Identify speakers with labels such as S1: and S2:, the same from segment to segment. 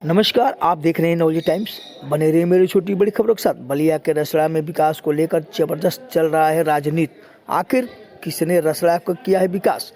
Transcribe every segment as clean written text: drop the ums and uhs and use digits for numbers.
S1: नमस्कार, आप देख रहे हैं नवली टाइम्स। बने रहिए मेरी छोटी बड़ी खबरों के साथ। बलिया के रसड़ा में विकास को लेकर जबरदस्त चल रहा है राजनीति। आखिर किसने रसड़ा को किया है विकास?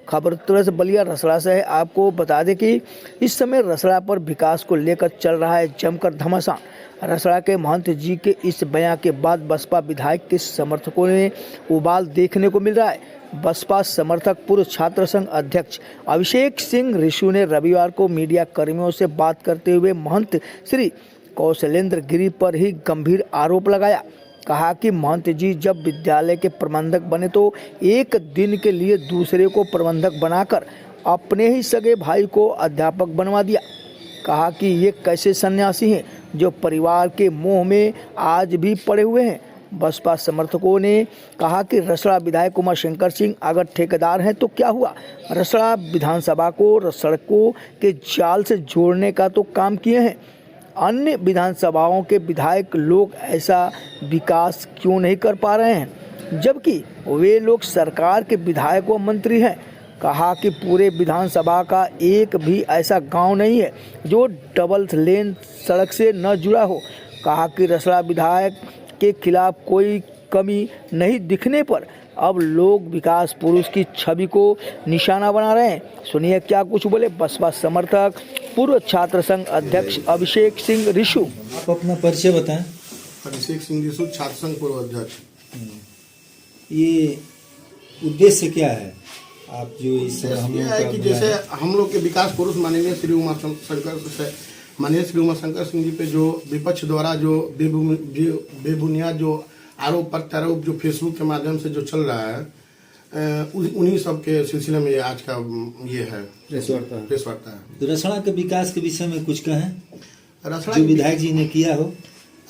S1: खबर तुरंत बलिया रसड़ा से है। आपको बता दें कि इस समय रसड़ा पर विकास को लेकर चल रहा है जमकर घमासान। रसड़ा के महंत जी के इस बयान के बाद बसपा विधायक के समर्थकों में उबाल देखने को मिल रहा है। बसपा समर्थक पूर्व छात्र संघ अध्यक्ष अभिषेक सिंह ऋषु ने रविवार को मीडिया कर्मियों से बात करते हुए महंत श्री कौशलेंद्र गिरी पर ही गंभीर आरोप लगाया। कहा कि महंत जी जब विद्यालय के प्रबंधक बने तो एक दिन के लिए दूसरे को प्रबंधक बनाकर अपने ही सगे भाई को अध्यापक बनवा दिया। कहा कि ये कैसे सन्यासी हैं जो परिवार के मोह में आज भी पड़े हुए हैं। बसपा समर्थकों ने कहा कि रसड़ा विधायक उमा शंकर सिंह अगर ठेकेदार हैं तो क्या हुआ? रसड़ा विधानसभा को सड़कों के जाल से जोड़ने का तो काम किए हैं। अन्य विधानसभाओं के विधायक लोग ऐसा विकास क्यों नहीं कर पा रहे हैं, जबकि वे लोग सरकार के विधायक व मंत्री हैं। कहा कि पूरे विधानसभा का एक भी ऐसा गांव नहीं है जो डबल लेन सड़क से न जुड़ा हो। कहा कि रसड़ा विधायक के खिलाफ कोई कमी नहीं दिखने पर अब लोग विकास पुरुष की छवि को निशाना बना रहे हैं। सुनिए क्या कुछ बोले बसपा समर्थक पूर्व छात्र संघ अध्यक्ष अभिषेक सिंह ऋषु।
S2: आप अपना परिचय बताएं।
S3: अभिषेक सिंह ऋषु, छात्र संघ पूर्व अध्यक्ष।
S2: ये उद्देश्य क्या है? आप जो इस हम
S3: यह है कि जैसे हम लोग के विकास पुरुष माननीय श्री उमा शंकर सिंह जी पे जो विपक्ष द्वारा जो बेबुनियाद जो आरोप प्रत्यारोप जो फेसबुक के माध्यम से जो चल रहा है, उन्हीं सब के सिलसिले में आज का ये है प्रेस वार्ता है।
S2: तो रसड़ा के विकास के विषय में कुछ कहें,
S3: रसड़ा
S2: जो विधायक जी ने किया हो।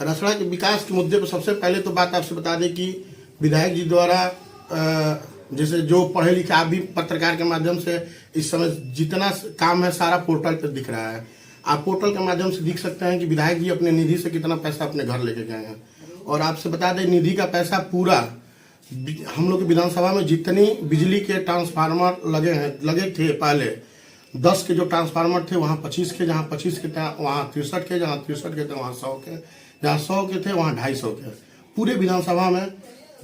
S3: रसड़ा के विकास के मुद्दे पर सबसे पहले तो बात आपसे बता दें कि विधायक जी द्वारा जैसे जो पढ़े लिखे आप भी पत्रकार के माध्यम से इस समय जितना काम है सारा पोर्टल पर दिख रहा है। आप पोर्टल के माध्यम से देख सकते हैं कि विधायक जी अपने निधि से कितना पैसा अपने घर लेके गए हैं। और आपसे बता दें निधि का पैसा पूरा हम लोग की विधानसभा में जितनी बिजली के ट्रांसफार्मर लगे थे पहले 10 के जो ट्रांसफार्मर थे वहाँ 25 के, जहाँ 25 के थे वहाँ 63 के, जहाँ 63 के थे वहाँ 100 के, जहाँ 100 के थे वहाँ 250 के। पूरे विधानसभा में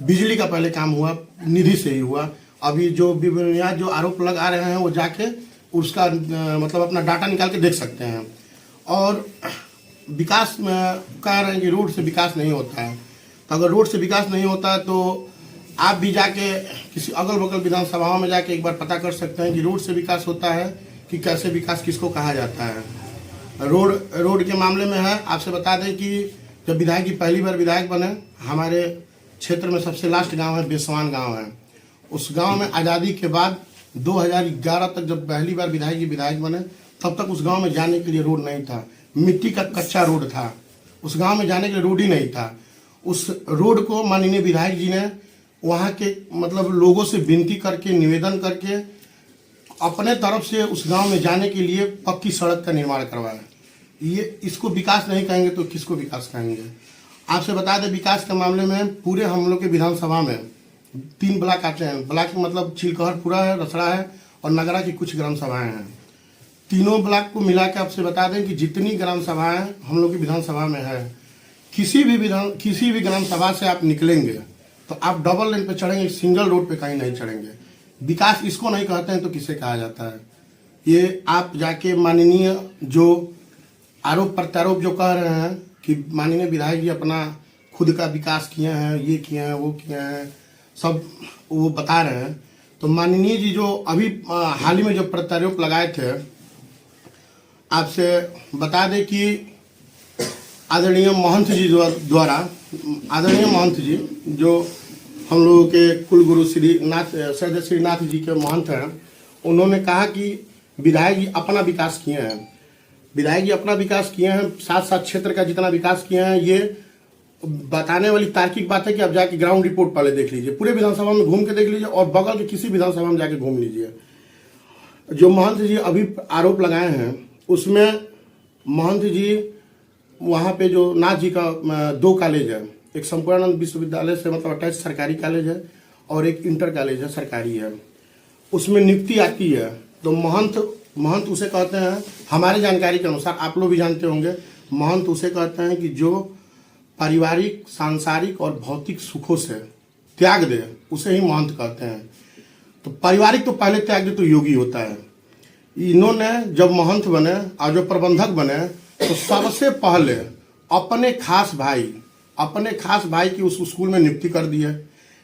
S3: बिजली का पहले काम हुआ निधि से ही हुआ। अभी जो बेबुनियाद जो आरोप लगा रहे हैं वो जाके उसका मतलब अपना डाटा निकाल के देख सकते हैं। और विकास में कह रहे हैं कि रोड से विकास नहीं होता है, तो अगर रोड से विकास नहीं होता है तो आप भी जाके किसी अगल बगल विधानसभाओं में जाके एक बार पता कर सकते हैं कि रोड से विकास होता है कि कैसे विकास किसको कहा जाता है। रोड के मामले में है, आपसे बता दें कि जब विधायक जी पहली बार विधायक बने, हमारे क्षेत्र में सबसे लास्ट गांव है बेसवान गांव है। उस गांव में आज़ादी के बाद 2011 तक जब पहली बार विधायक जी विधायक बने तब तक उस गांव में जाने के लिए रोड नहीं था। मिट्टी का कच्चा रोड था, उस गांव में जाने के लिए रोड ही नहीं था। उस रोड को माननीय विधायक जी ने वहाँ के मतलब लोगों से विनती करके निवेदन करके अपने तरफ से उस गांव में जाने के लिए पक्की सड़क का निर्माण करवाया। ये इसको विकास नहीं कहेंगे तो किसको विकास कहेंगे? आपसे बता दें विकास के मामले में पूरे हम लोग के विधानसभा में 3 ब्लॉक आते हैं। ब्लॉक मतलब चिलकहरपुरा है, रसड़ा है और नगरा की कुछ ग्राम सभाएं हैं। तीनों ब्लॉक को मिला के आपसे बता दें कि जितनी ग्राम सभाएं हम लोग की विधानसभा में है, किसी भी ग्राम सभा से आप निकलेंगे तो आप डबल लेन पे चढ़ेंगे, सिंगल रोड पे कहीं नहीं चढ़ेंगे। विकास इसको नहीं कहते हैं तो किसे कहा जाता है? ये आप जाके माननीय जो आरोप प्रत्यारोप जो कह रहे हैं कि माननीय विधायक जी अपना खुद का विकास किए हैं, ये किए हैं, वो किए हैं, सब वो बता रहे हैं। तो माननीय जी जो अभी हाल ही में जो प्रत्यारोप लगाए थे, आपसे बता दें कि आदरणीय महंत जी द्वारा आदरणीय महंत जी जो हम लोगों के कुलगुरु श्री श्रीनाथ जी के महंत हैं, उन्होंने कहा कि विधायक जी अपना विकास किए हैं। विधायक जी अपना विकास किए हैं, साथ साथ क्षेत्र का जितना विकास किए हैं, ये बताने वाली तार्किक बात है कि आप जाके ग्राउंड रिपोर्ट पहले देख लीजिए, पूरे विधानसभा में घूम के देख लीजिए और बगल के किसी विधानसभा में जाके घूम लीजिए। जो महंत जी अभी आरोप लगाए हैं उसमें महंत जी वहाँ पे जो नाथ जी का 2 कॉलेज है, एक संपूर्णानंद विश्वविद्यालय से मतलब अटैच सरकारी कॉलेज है और एक इंटर कॉलेज है सरकारी है, उसमें नियुक्ति आती है। तो महंत महंत उसे कहते हैं, हमारे जानकारी के अनुसार, आप लोग भी जानते होंगे, महंत उसे कहते हैं कि जो पारिवारिक, सांसारिक और भौतिक सुखों से त्याग दे, उसे ही महंत कहते हैं। तो पारिवारिक तो पहले त्याग दे तो योगी होता है। इन्होंने जब महंत बने और जो प्रबंधक बने तो सबसे पहले अपने खास भाई की उस स्कूल में नियुक्ति कर दी है।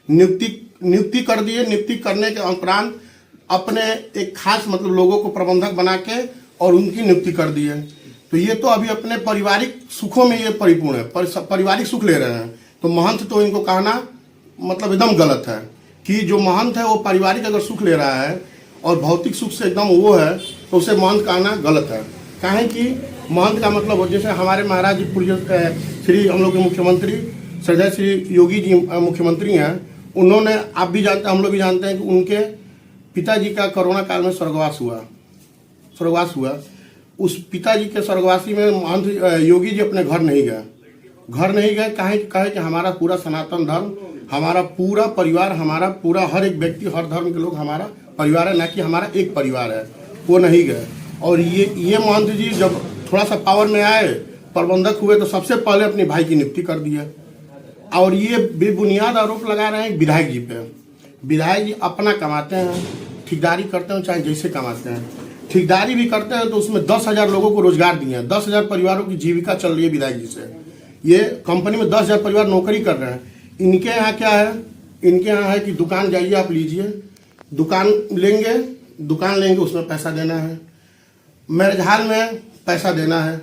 S3: नियुक्ति करने के उपरांत अपने एक खास मतलब लोगों को प्रबंधक बना के और उनकी नियुक्ति कर दी है। तो ये तो अभी अपने पारिवारिक सुखों में ये परिपूर्ण है, पारिवारिक सुख ले रहे हैं। तो महंत तो इनको कहना मतलब एकदम गलत है कि जो महंत है वो पारिवारिक अगर सुख ले रहा है और भौतिक सुख से एकदम वो है तो उसे महंत कहना गलत है। काहे कि महंत का मतलब जैसे हमारे महाराज जी श्री हम लोग के मुख्यमंत्री श्रद्धेय श्री योगी जी मुख्यमंत्री हैं, उन्होंने, आप भी जानते हैं, हम लोग भी जानते हैं कि उनके पिताजी का कोरोना काल में स्वर्गवास हुआ। उस पिताजी के स्वर्गवासी में महंत योगी जी अपने घर नहीं गए। काहे कि हमारा पूरा सनातन धर्म, हमारा पूरा परिवार, हमारा पूरा हर एक व्यक्ति, हर धर्म के लोग हमारा परिवार है, ना कि हमारा एक परिवार है, वो नहीं गए। और ये महंत जी जब थोड़ा सा पावर में आए, प्रबंधक हुए, तो सबसे पहले अपने भाई की नियुक्ति कर दी है। और ये बेबुनियाद आरोप लगा रहे हैं विधायक जी पे। विधायक जी अपना कमाते हैं, ठेकेदारी करते हैं, चाहे जैसे कमाते हैं, ठेकेदारी भी करते हैं तो उसमें 10,000 लोगों को रोजगार दिए हैं। 10,000 परिवारों की जीविका चल रही है विधायक जी से। ये कंपनी में 10,000 परिवार नौकरी कर रहे हैं। इनके यहाँ क्या है? इनके यहाँ है कि दुकान जाइए, आप लीजिए, दुकान लेंगे उसमें पैसा देना है, मैरिज हॉल में पैसा देना है।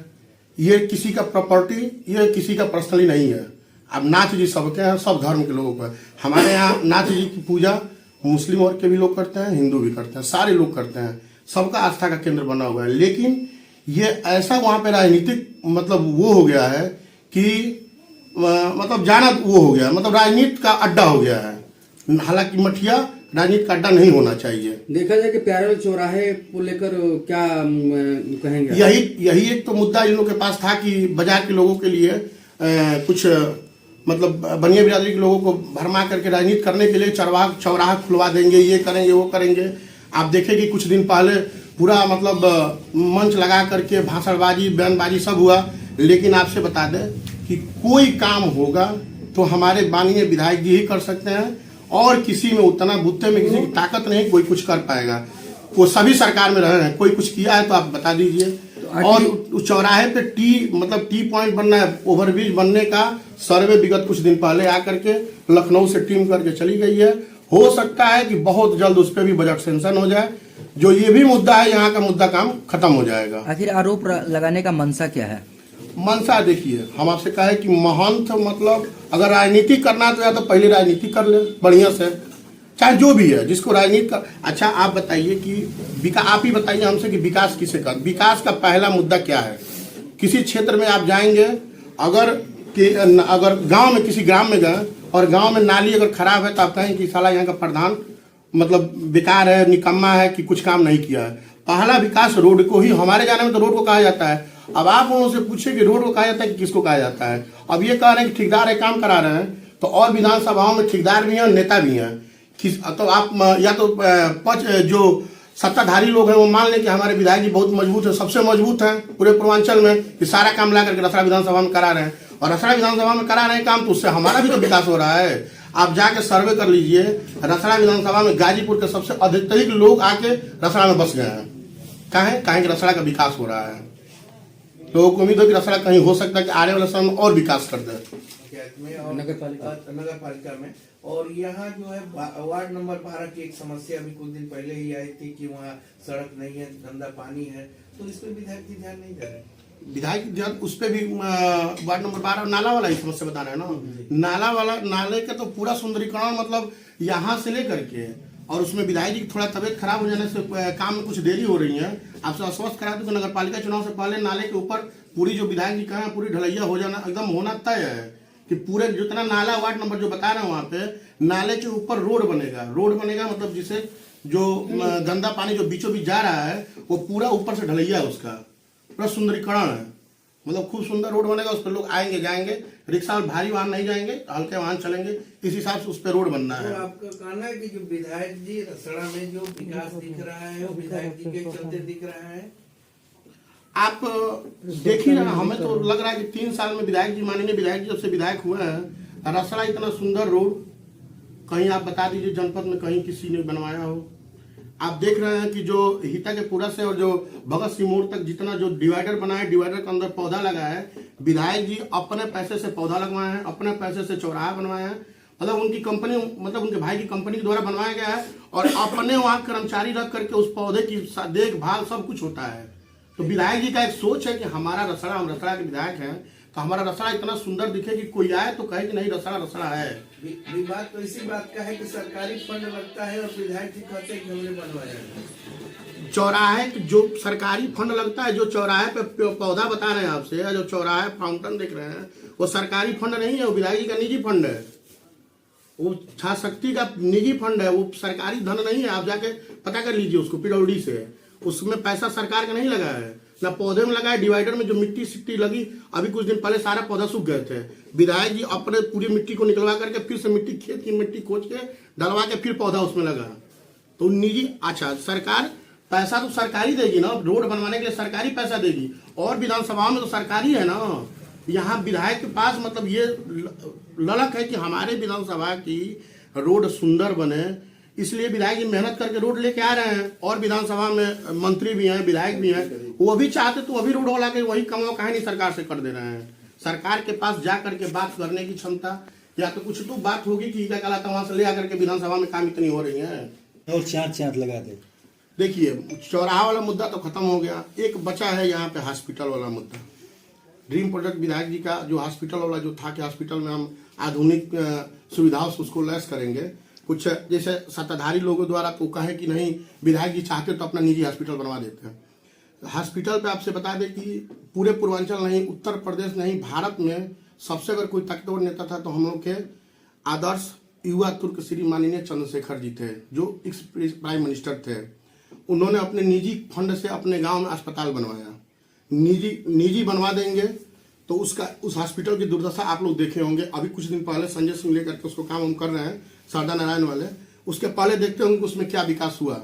S3: ये किसी का प्रॉपर्टी, ये किसी का पर्सनली नहीं है। अब नाथ जी सबके हैं, सब धर्म के लोगों का। हमारे यहाँ नाथ जी की पूजा मुस्लिम वर्ग के भी लोग करते हैं, हिंदू भी करते हैं, सारे लोग करते हैं, सबका आस्था का केंद्र बना हुआ है। लेकिन ये ऐसा वहाँ पे राजनीतिक मतलब वो हो गया है कि मतलब जाना वो हो गया, मतलब राजनीति का अड्डा हो गया है। हालांकि मठिया राजनीति का अड्डा नहीं होना चाहिए।
S4: देखा जाए कि प्यारेलाल चौराहे को लेकर क्या कहेंगे?
S3: यही एक तो मुद्दा इन लोगों के पास था कि बाजार के लोगों के लिए कुछ मतलब बनिया बिरादरी के लोगों को भरमा करके राजनीति करने के लिए चौराहा खुलवा देंगे, ये करेंगे, वो करेंगे। आप देखेंगे कुछ दिन पहले पूरा मतलब मंच लगा करके भाषणबाजी, बयानबाजी सब हुआ। लेकिन आपसे बता दें कि कोई काम होगा तो हमारे माननीय विधायक जी ही कर सकते हैं, और किसी में उतना बुत्ते में किसी की ताकत नहीं, कोई कुछ कर पाएगा। वो सभी सरकार में रहे हैं, कोई कुछ किया है तो आप बता दीजिए। और उस चौराहे पे टी पॉइंट बनना है, ओवरब्रिज बनने का सर्वे विगत कुछ दिन पहले आकर के लखनऊ से टीम करके चली गई है। हो सकता है कि बहुत जल्द उस पर भी बजट सेंशन हो जाए। जो ये भी मुद्दा है, यहाँ का मुद्दा काम खत्म हो जाएगा।
S4: आखिर आरोप लगाने का मंशा क्या है?
S3: मनसा देखिए, हम आपसे कहे कि महंत मतलब अगर राजनीति करना है तो या तो पहले राजनीति कर ले बढ़िया से, चाहे जो भी है जिसको राजनीति कर। अच्छा आप बताइए कि आप ही बताइए हमसे कि विकास किसे कर? विकास का पहला मुद्दा क्या है? किसी क्षेत्र में आप जाएंगे, अगर गांव में, किसी ग्राम में गए और गांव में नाली अगर खराब है तो आप कहें कि साला यहाँ का प्रधान मतलब बेकार है, निकम्मा है, कि कुछ काम नहीं किया है। पहला विकास रोड को ही, हमारे जाने में तो रोड को कहा जाता है। अब आप उनसे पूछे कि रोड को कहा जाता है कि किसको कहा जाता है? अब ये कह रहे हैं कि ठेकेदार एक काम करा रहे हैं, तो और विधानसभाओं में ठेकेदार भी हैं और नेता भी हैं। तो आप या तो जो सत्ताधारी लोग हैं वो मान लें कि हमारे विधायक जी बहुत मजबूत है, सबसे मजबूत है पूरे पूर्वांचल में, कि सारा काम ला करके रसड़ा विधानसभा में करा रहे हैं, और रसड़ा विधानसभा में करा रहे हैं काम, तो उससे हमारा भी तो विकास हो रहा है। आप जाके सर्वे कर लीजिए, रसड़ा विधानसभा में गाजीपुर के सबसे अधिक लोग आके रसड़ा में बस गए हैं। कहें कि रसड़ा का विकास हो रहा है। लोगों को उम्मीद हो कि रसड़ा कहीं हो सकता है कि आने वाले समय में और विकास कर दे
S5: नगर पालिका में। और यहाँ जो है वार्ड नंबर 12 की एक समस्या अभी कुछ दिन पहले ही आई थी कि वहाँ सड़क नहीं है, गंदा पानी है, तो इस पर विधायक जी ध्यान नहीं दे रहे।
S3: विधायक ध्यान उस पर भी वार्ड नंबर 12 नाला वाला ही समस्या बता रहे हैं ना। नाले का तो पूरा सुंदरीकरण मतलब यहाँ से लेकर के, और उसमें विधायक जी की थोड़ा तबियत खराब हो जाने से काम में कुछ देरी हो रही है। आपसे आश्वस्त करा दूं कि नगर पालिका चुनाव से पहले नाले के ऊपर पूरी जो विधायक जी कहा पूरी ढलैया हो जाना एकदम होना तय है, कि पूरे जितना नाला वार्ड नंबर जो बता रहे हैं वहाँ पे नाले के ऊपर रोड बनेगा मतलब जिसे जो गंदा पानी जो बीचों बीच जा रहा है वो पूरा ऊपर से ढलैया है, उसका पूरा सुंदरीकरण है। मतलब खूब सुंदर रोड बनेगा, उस पर लोग आएंगे जाएंगे, रिक्शा में भारी वाहन नहीं जाएंगे, हल्के वाहन चलेंगे, इस हिसाब से उस पर रोड बनना
S5: और
S3: है।
S5: आपका कहना है कि जो विधायक जी रसड़ा में जो विकास दिख रहा है वो विधायक जी के चलते दिख रहा है।
S3: आप देख ही रहे हैं, हमें तो लग रहा है कि 3 साल में विधायक जी, माननीय विधायक जी जब से विधायक हुए हैं, रसड़ा इतना सुंदर रोड कहीं आप बता दीजिए जनपद में कहीं किसी ने बनवाया हो। आप देख रहे हैं कि जो हिता के पुरा से और जो भगत सिंह मोड़ तक जितना जो डिवाइडर बना है, डिवाइडर के अंदर पौधा लगा है, विधायक जी अपने पैसे से पौधा लगवाए हैं, अपने पैसे से चौराहा बनवाया है, मतलब उनकी कंपनी, मतलब उनके भाई की कंपनी के द्वारा बनवाया गया है, और अपने वहां कर्मचारी रख करके उस पौधे की देखभाल सब कुछ होता है। तो विधायक जी का एक सोच है कि हमारा रसड़ा, हम रसड़ा के विधायक हैं, तो हमारा रसड़ा इतना सुंदर दिखे कि कोई आए तो कहे कि नहीं रसड़ा रसड़ा है।
S5: विवाद तो इसी बात का है कि सरकारी फंड लगता है और विधायक जी कहते हैं कि हमने बनवाया है।
S3: चौराहे जो सरकारी फंड लगता है, जो चौराहे पे पौधा बता रहे हैं आपसे, जो चौराहे फाउंटेन देख रहे हैं, वो सरकारी फंड नहीं है, वो विधायक जी का निजी फंड है, वो छात्र शक्ति का निजी फंड है, वो सरकारी धन नहीं है। आप जाके पता कर लीजिए उसको पीडब्ल्यूडी से, उसमें पैसा सरकार का नहीं लगा है, ना पौधे में लगा है। डिवाइडर में जो मिट्टी सिट्टी लगी, अभी कुछ दिन पहले सारा पौधा सूख गए थे, विधायक जी अपने पूरी मिट्टी को निकलवा करके फिर से मिट्टी, खेत की मिट्टी खोज के डलवा के फिर पौधा उसमें लगा। तो निजी, अच्छा सरकार पैसा तो सरकारी देगी ना, रोड बनवाने के लिए सरकारी पैसा देगी, और विधानसभा में तो सरकारी है ना। यहाँ विधायक के पास मतलब ये ललक है कि हमारे विधानसभा की रोड सुंदर बने, इसलिए विधायक जी मेहनत करके रोड लेके आ रहे हैं। और विधानसभा में मंत्री भी हैं, विधायक भी हैं, वो भी चाहते तो अभी रोड वाला के वही कमाओ काहे नहीं सरकार से कर दे रहे हैं। सरकार के पास जा करके बात करने की क्षमता, या तो कुछ तो बात होगी कि क्या कहलाता है, वहां से ले आकर के विधानसभा में काम इतनी हो रही है।
S2: और चाँद लगा दे।
S3: देखिए चौराहा वाला मुद्दा तो खत्म हो गया, एक बचा है यहाँ पे हॉस्पिटल वाला मुद्दा। ड्रीम प्रोजेक्ट विधायक जी का जो हॉस्पिटल वाला जो था कि हॉस्पिटल में हम आधुनिक सुविधाओं से उसको लैस करेंगे, कुछ जैसे सत्ताधारी लोगों द्वारा तो कहे कि नहीं विधायक जी चाहते तो अपना निजी हॉस्पिटल बनवा देते हैं। हॉस्पिटल पे आपसे बता दें कि पूरे पूर्वांचल नहीं, उत्तर प्रदेश नहीं, भारत में सबसे अगर कोई ताकतवर नेता था तो हम लोग के आदर्श युवा तुर्क श्री माननीय चंद्रशेखर जी थे, जो एक्स प्राइम मिनिस्टर थे। उन्होंने अपने निजी फंड से अपने गांव में अस्पताल बनवाया। निजी बनवा देंगे तो उसका, उस हॉस्पिटल की दुर्दशा आप लोग देखे होंगे। अभी कुछ दिन पहले संजय सिंह लेकर के उसको काम हम कर रहे हैं, शारदा नारायण वाले, उसके पहले देखते होंगे उसमें क्या विकास हुआ।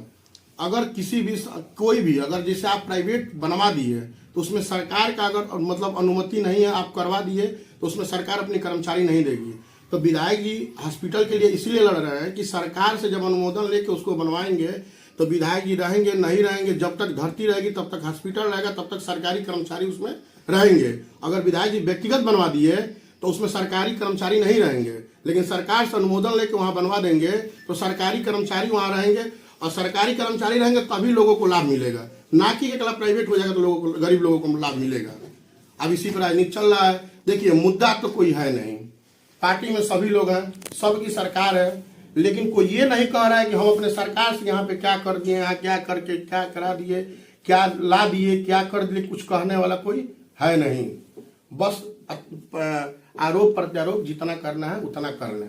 S3: अगर किसी भी कोई भी, अगर जैसे आप प्राइवेट बनवा दिए तो उसमें सरकार का अगर मतलब अनुमति नहीं है, आप करवा दिए तो उसमें सरकार अपने कर्मचारी नहीं देगी। तो विधायक जी हॉस्पिटल के लिए इसलिए लड़ रहे हैं कि सरकार से जब अनुमोदन लेके उसको बनवाएंगे तो विधायक जी रहेंगे नहीं रहेंगे, जब तक धरती रहेगी तब तक हॉस्पिटल रहेगा, तब तक सरकारी कर्मचारी उसमें रहेंगे। अगर विधायक जी व्यक्तिगत बनवा दिए तो उसमें सरकारी कर्मचारी नहीं रहेंगे, लेकिन सरकार से अनुमोदन लेके वहां बनवा देंगे तो सरकारी कर्मचारी वहां रहेंगे, और सरकारी कर्मचारी रहेंगे तभी लोगों को लाभ मिलेगा, ना कि अकेला प्राइवेट हो जाएगा तो लोगों को, गरीब लोगों को लाभ मिलेगा। अब इसी पर राजनीति चल रहा है। देखिए मुद्दा तो कोई है नहीं, पार्टी में सभी लोग हैं, सबकी सरकार है, लेकिन कोई ये नहीं कह रहा है कि हम अपने सरकार से यहाँ पे क्या कर दिए, यहाँ क्या करके क्या करा दिए, क्या ला दिए, क्या कर दिए, कुछ कहने वाला कोई है नहीं। बस आरोप प्रत्यारोप जितना करना है उतना कर लें।